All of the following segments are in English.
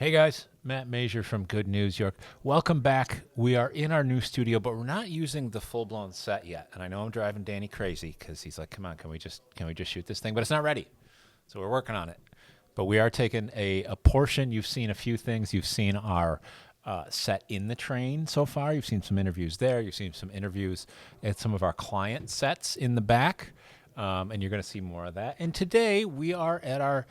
Hey guys, Matt Masur from Good News York. Welcome back. We are in our new studio, but we're not using the full-blown set yet. And I know I'm driving Danny crazy because he's like, "Come on, can we just shoot this thing?" But it's not ready, so we're working on it. But we are taking a portion. You've seen a few things. You've seen our set in the train so far. You've seen some interviews there. You've seen some interviews at some of our client sets in the back. And you're going to see more of that. And today we are at our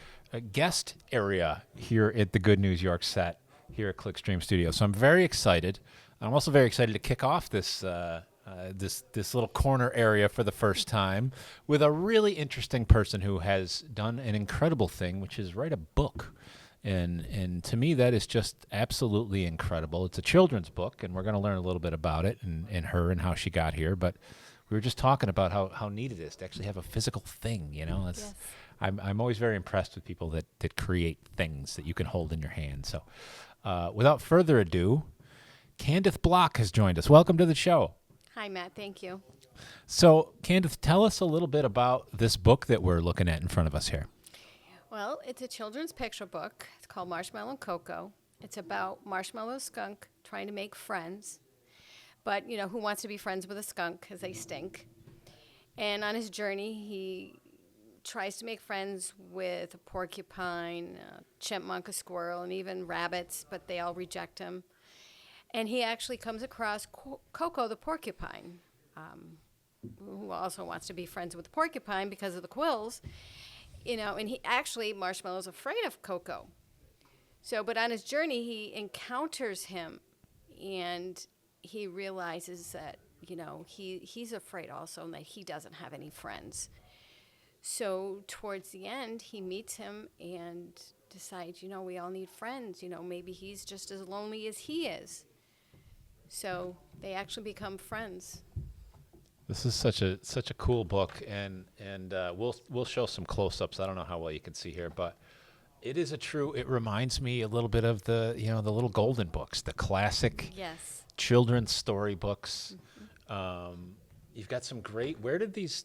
guest area here at the Good News York set here at Clickstream Studio. So I'm very excited. I'm also very excited to kick off this this little corner area for the first time with a really interesting person who has done an incredible thing, which is write a book. And to me, that is just absolutely incredible. It's a children's book, and we're going to learn a little bit about it and her and how she got here. But we were just talking about how neat it is to actually have a physical thing, you know. It's, yes. I'm always very impressed with people that create things that you can hold in your hand. So without further ado, Candith Block has joined us. Welcome to the show. Hi, Matt. Thank you. So, Candith, tell us a little bit about this book that we're looking at in front of us here. Well, it's a children's picture book. It's called Marshmallow and Cocoa. It's about Marshmallow and skunk trying to make friends. But, you know, who wants to be friends with a skunk because they stink? And on his journey, he tries to make friends with a porcupine, a chipmunk, a squirrel, and even rabbits, but they all reject him. And he actually comes across Coco the porcupine, who also wants to be friends with the porcupine because of the quills. You know, and he actually, Marshmallow's afraid of Coco. So, but on his journey, he encounters him, and he realizes that, you know, he's afraid also and that he doesn't have any friends. So towards the end, he meets him and decides, you know, we all need friends. You know, maybe he's just as lonely as he is. So they actually become friends. This is such a cool book, and we'll show some close-ups. I don't know how well you can see here, but it is it reminds me a little bit of the little golden books, the classic yes. children's story books. Mm-hmm. You've got some great. Where did these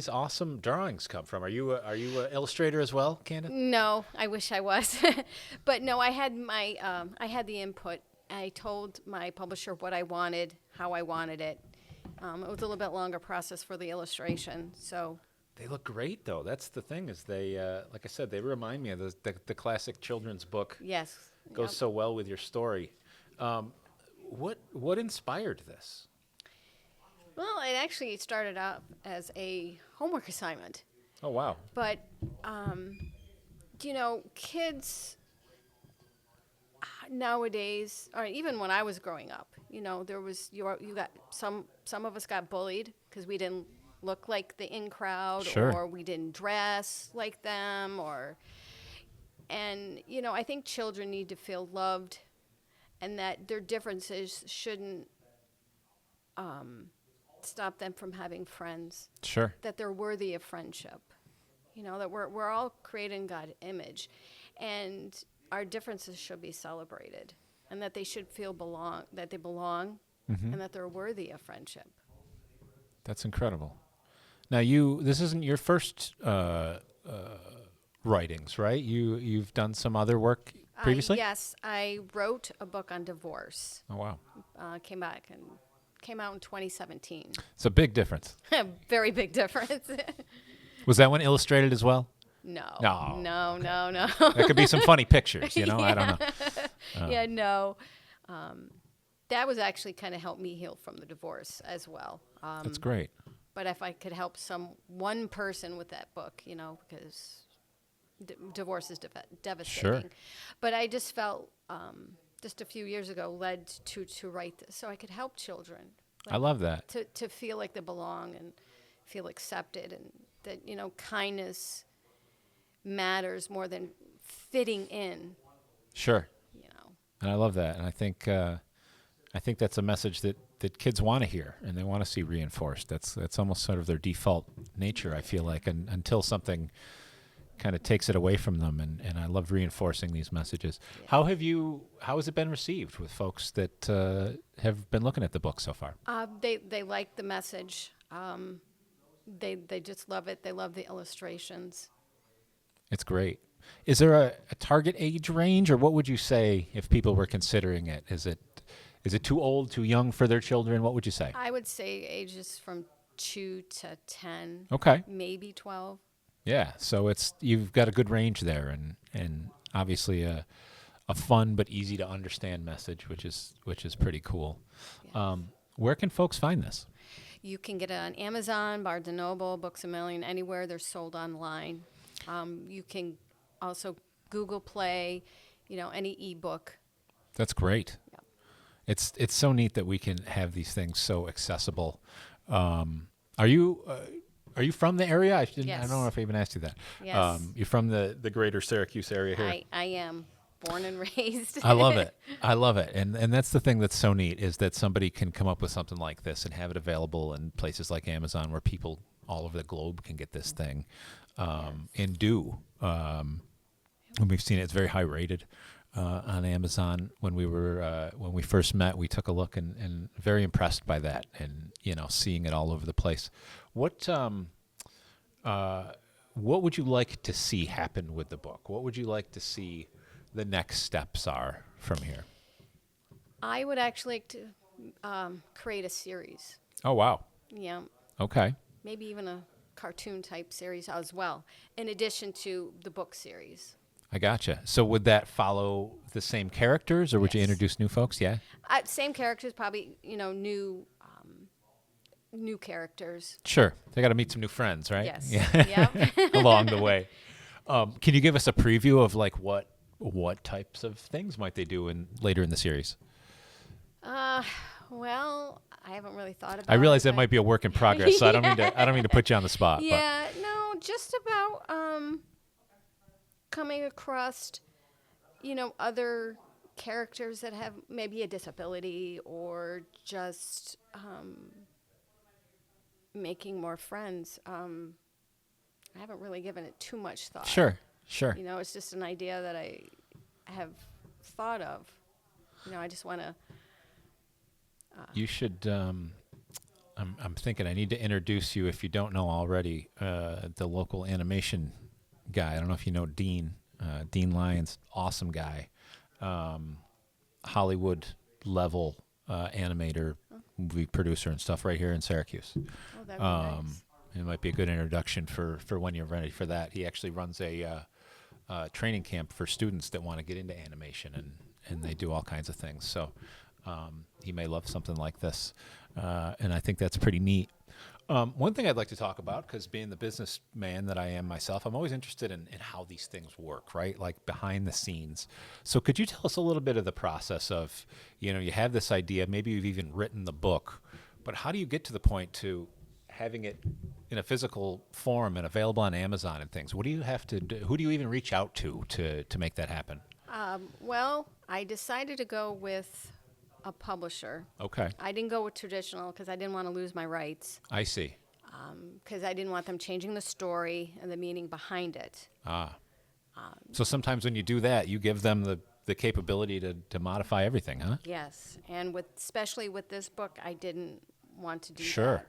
awesome drawings come from? Are you an illustrator as well, Candith? No, I wish I was, but no, I had the input. I told my publisher what I wanted, how I wanted it. It was a little bit longer process for the illustration. So they look great, though. That's the thing is they, like I said, they remind me of the classic children's book. Yes, goes so well with your story. What inspired this? Well, it actually started out as a homework assignment. Oh, wow. But, you know, kids nowadays, or even when I was growing up, you know, there was, you got some of us got bullied because we didn't look like the in crowd, sure. Or we didn't dress like them, and, you know, I think children need to feel loved and that their differences shouldn't stop them from having friends. Sure. That they're worthy of friendship. You know, that we're all created in God's image, and our differences should be celebrated, and that they should feel that they belong, mm-hmm. and that they're worthy of friendship. That's incredible. Now, this isn't your first writings, right? You've done some other work previously? Yes, I wrote a book on divorce. Oh, wow. Came out in 2017. It's a big difference. Very big difference. Was that one illustrated as well? No. There could be some funny pictures, you know? Yeah. I don't know. Yeah, no. That was actually kind of helped me heal from the divorce as well. That's great. But if I could help one person with that book, you know, because divorce is devastating. Sure. But I just felt just a few years ago led to write this so I could help children. I love that. To feel like they belong and feel accepted, and that, you know, kindness matters more than fitting in. Sure. You know. And I love that. And I think that's a message that kids want to hear and they want to see reinforced. That's almost sort of their default nature, I feel like, until something kind of takes it away from them. And I love reinforcing these messages. Yeah. How has it been received with folks that have been looking at the book so far? They like the message. They just love it. They love the illustrations. It's great. Is there a target age range, or what would you say if people were considering it? Is it too old, too young for their children? What would you say? I would say ages from 2 to 10, Okay. maybe 12. Yeah. So you've got a good range there, and obviously a fun but easy to understand message, which is pretty cool. Yes. Where can folks find this? You can get it on Amazon, Barnes & Noble, Books A Million, anywhere they're sold online. You can also Google Play, any ebook. That's great. Yep. It's so neat that we can have these things so accessible. Are you from the area? I don't know if I even asked you that. Yes. You're from the greater Syracuse area here? I am born and raised. I love it. I love it. And that's the thing that's so neat is that somebody can come up with something like this and have it available in places like Amazon where people all over the globe can get this thing and do. And we've seen it's very high rated on Amazon. When we first met, we took a look and very impressed by that and, seeing it all over the place. What would you like to see happen with the book? What would you like to see the next steps are from here? I would actually like to create a series. Oh, wow. Yeah. Okay. Maybe even a cartoon type series as well, in addition to the book series. I gotcha. So would that follow the same characters, or would you Yes. introduce new folks? Yeah. Same characters, probably, new characters. Sure. They got to meet some new friends, right? Yes. Yeah. Yep. Along the way. Can you give us a preview of like what types of things might they do later in the series? Well, I haven't really thought about it. I realize that but- might be a work in progress, so I don't mean to put you on the spot. Yeah, no, just about coming across, other characters that have maybe a disability or just making more friends. I haven't really given it too much thought. But sure. It's just an idea that I have thought of. I just want to. You should. I'm thinking I need to introduce you, if you don't know already, the local animation guy. I don't know if you know Dean. Dean Lyons, awesome guy, Hollywood level animator, movie producer, and stuff right here in Syracuse. Oh, that'd be nice. It might be a good introduction for when you're ready for that. He actually runs a training camp for students that want to get into animation, and they do all kinds of things. So he may love something like this, and I think that's pretty neat. One thing I'd like to talk about, because being the businessman that I am myself, I'm always interested in how these things work, right? Like behind the scenes. So could you tell us a little bit of the process of, you have this idea, maybe you've even written the book, but how do you get to the point to having it in a physical form and available on Amazon and things? What do you have to do? Who do you even reach out to make that happen? Well, I decided to go with a publisher. Okay. I didn't go with traditional because I didn't want to lose my rights. I see. Because I didn't want them changing the story and the meaning behind it. So sometimes when you do that, you give them the capability to modify everything, huh? Yes, and especially with this book, I didn't want to do Sure.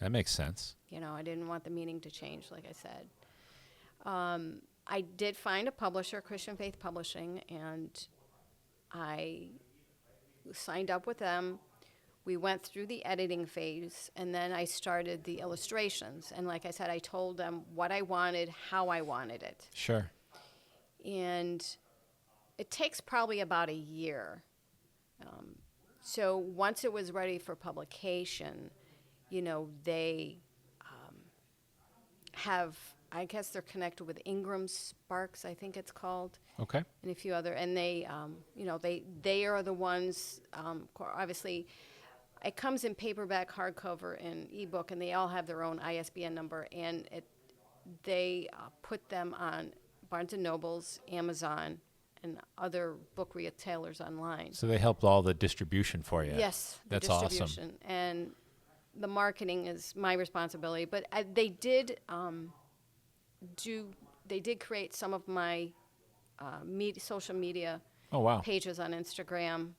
That makes sense. that. I didn't want the meaning to change, like I said. I did find a publisher, Christian Faith Publishing, and I signed up with them. We went through the editing phase, and then I started the illustrations. And like I said, I told them what I wanted, how I wanted it. Sure. And it takes probably about a year. So once it was ready for publication, they have, I guess they're connected with Ingram Sparks, I think it's called. Okay. And a few other, and they, they are the ones. Obviously, it comes in paperback, hardcover, and ebook, and they all have their own ISBN number, and they put them on Barnes and Nobles, Amazon, and other book retailers online. So they helped all the distribution for you. Yes, the That's awesome. distribution, and the marketing is my responsibility. But they did They did create some of my social media Oh, wow. pages on Instagram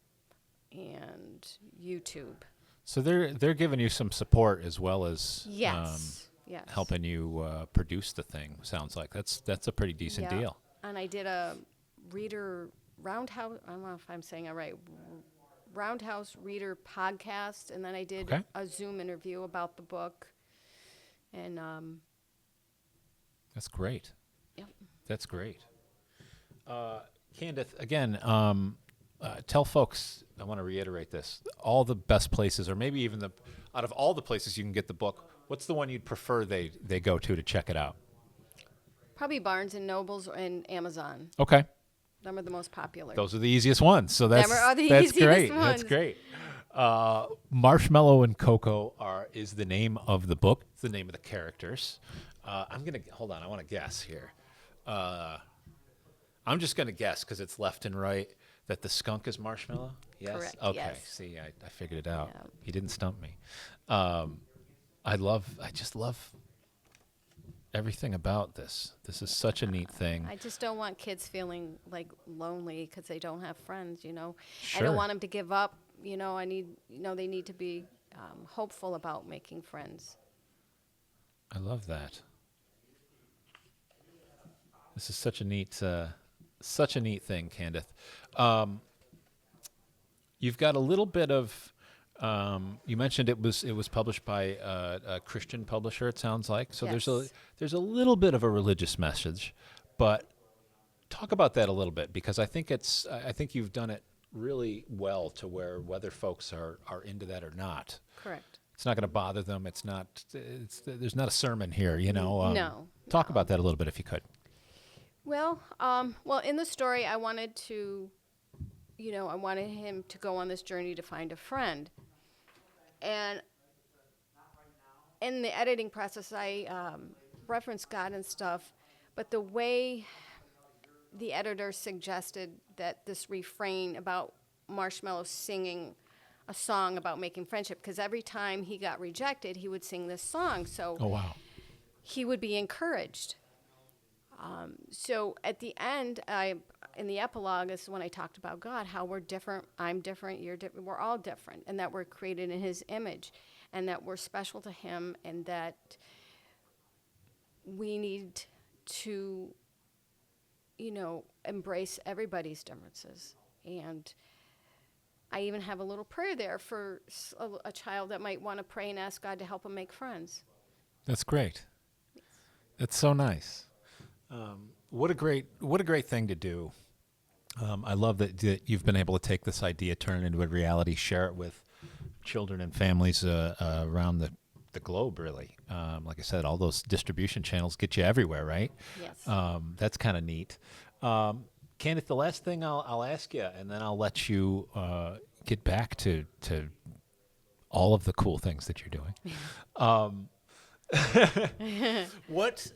and YouTube. So they're giving you some support as well as Yes. Yes. helping you produce the thing. Sounds like that's a pretty decent Yeah. deal. and I did a reader roundhouse. I don't know if I'm saying it right. Roundhouse Reader podcast, and then I did a Zoom interview about the book. And that's great. Yep. That's great. Candith, again, tell folks, I want to reiterate this, all the best places, or maybe even out of all the places you can get the book, what's the one you'd prefer they go to check it out? Probably Barnes and Nobles and Amazon. Okay. Them are the most popular. Those are the easiest ones. So that's great. Ones. That's great. Marshmallow and Cocoa is the name of the book. It's the name of the characters. Hold on. I want to guess here. I'm just going to guess because it's left and right that the skunk is Marshmallow. Yes. Correct. Okay. Yes. See, I figured it out. Yeah. He didn't stump me. I just love everything about this. This is such a neat thing. I just don't want kids feeling like lonely because they don't have friends, you know. Sure. I don't want them to give up, you know. They need to be hopeful about making friends. I love that. This is such a neat thing, Candith. You've got a little bit of. You mentioned it was published by a Christian publisher. It sounds like so. Yes. There's a little bit of a religious message, but talk about that a little bit because I think you've done it really well to whether folks are into that or not. Correct. It's not going to bother them. There's not a sermon here, you know. No. Talk about that a little bit if you could. Well, in the story, I wanted him to go on this journey to find a friend. And in the editing process, I referenced God and stuff, but the way the editor suggested that this refrain about Marshmallow singing a song about making friendship, because every time he got rejected, he would sing this song. So Oh, wow. he would be encouraged. So at the end, in the epilogue is when I talked about God, how we're different, I'm different, you're different, we're all different, and that we're created in his image, and that we're special to him, and that we need to, embrace everybody's differences. And I even have a little prayer there for a child that might want to pray and ask God to help him make friends. That's great. That's so nice. What a great thing to do. I love that you've been able to take this idea, turn it into a reality, share it with children and families around the globe, really. Like I said, all those distribution channels get you everywhere, right? Yes. That's kind of neat. Candith, the last thing I'll ask you, and then I'll let you get back to all of the cool things that you're doing. What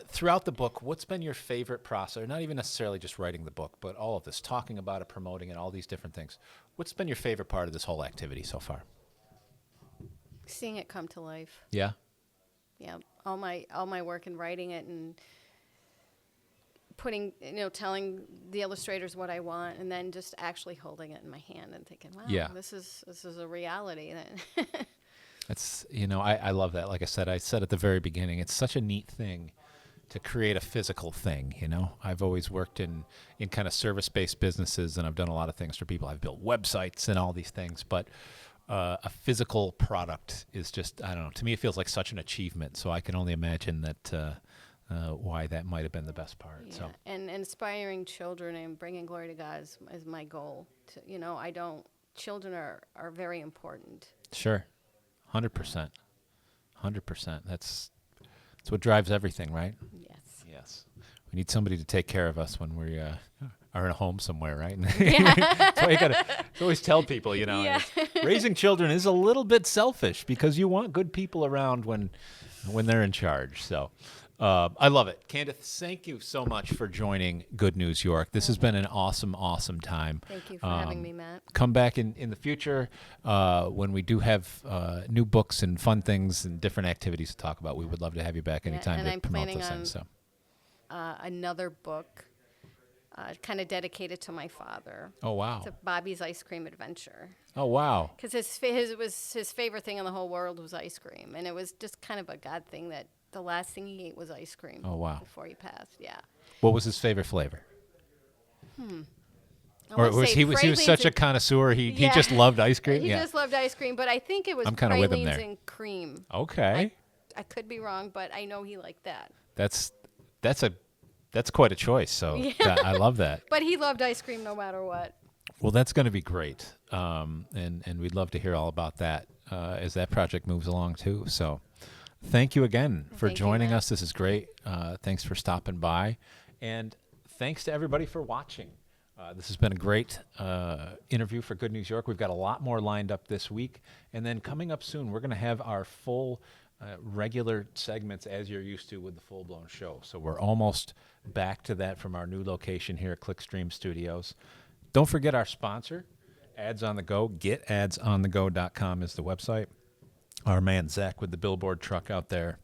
throughout the book, what's been your favorite process? Not even necessarily just writing the book, but all of this, talking about it, promoting it, all these different things. What's been your favorite part of this whole activity so far? Seeing it come to life. Yeah. Yeah. All my work in writing it and putting, telling the illustrators what I want, and then just actually holding it in my hand and thinking, wow, Yeah. this is a reality. It's, I love that. Like I said at the very beginning, it's such a neat thing to create a physical thing, I've always worked in kind of service-based businesses, and I've done a lot of things for people. I've built websites and all these things, but a physical product is just, I don't know, to me it feels like such an achievement. So I can only imagine that why that might have been the best part. Yeah. So And inspiring children and bringing glory to God is my goal. Children are very important. Sure. 100%. 100%. That's what drives everything, right? Yes. Yes. We need somebody to take care of us when we are in a home somewhere, right? Yeah. That's why you gotta always tell people, Yeah. raising children is a little bit selfish because you want good people around when they're in charge. So I love it. Candith, thank you so much for joining Good News York. This has been an awesome, awesome time. Thank you for having me, Matt. Come back in the future when we do have new books and fun things and different activities to talk about. We would love to have you back anytime and to I'm promote planning those things. So. Another book kind of dedicated to my father. Oh, wow. It's a Bobby's Ice Cream Adventure. Oh, wow. Because his favorite thing in the whole world was ice cream. And it was just kind of a God thing that the last thing he ate was ice cream. Oh, wow. Before he passed, yeah. What was his favorite flavor? I Or wanna was say he pralines such a and- connoisseur? He Yeah. just loved ice cream. He Yeah. just loved ice cream, but I think it was I'm kinda with him pralines there. and cream. Okay. I could be wrong, but I know he liked that. That's quite a choice. So Yeah. I love that. But he loved ice cream no matter what. Well, that's going to be great, and we'd love to hear all about that as that project moves along too. So, thank you again for Thank you, joining Matt. us. This is great. Thanks for stopping by, and thanks to everybody for watching. This has been a great interview for Good News York. We've got a lot more lined up this week, and then coming up soon, we're going to have our full regular segments as you're used to with the Full Blown Show. So we're almost back to that from our new location here at Clickstream Studios. Don't forget our sponsor, Ads on the Go. GetAdsOnTheGo.com is the website. Our man Zach with the billboard truck out there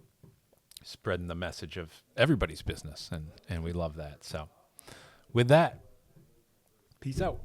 spreading the message of everybody's business, and we love that. So with that, peace out.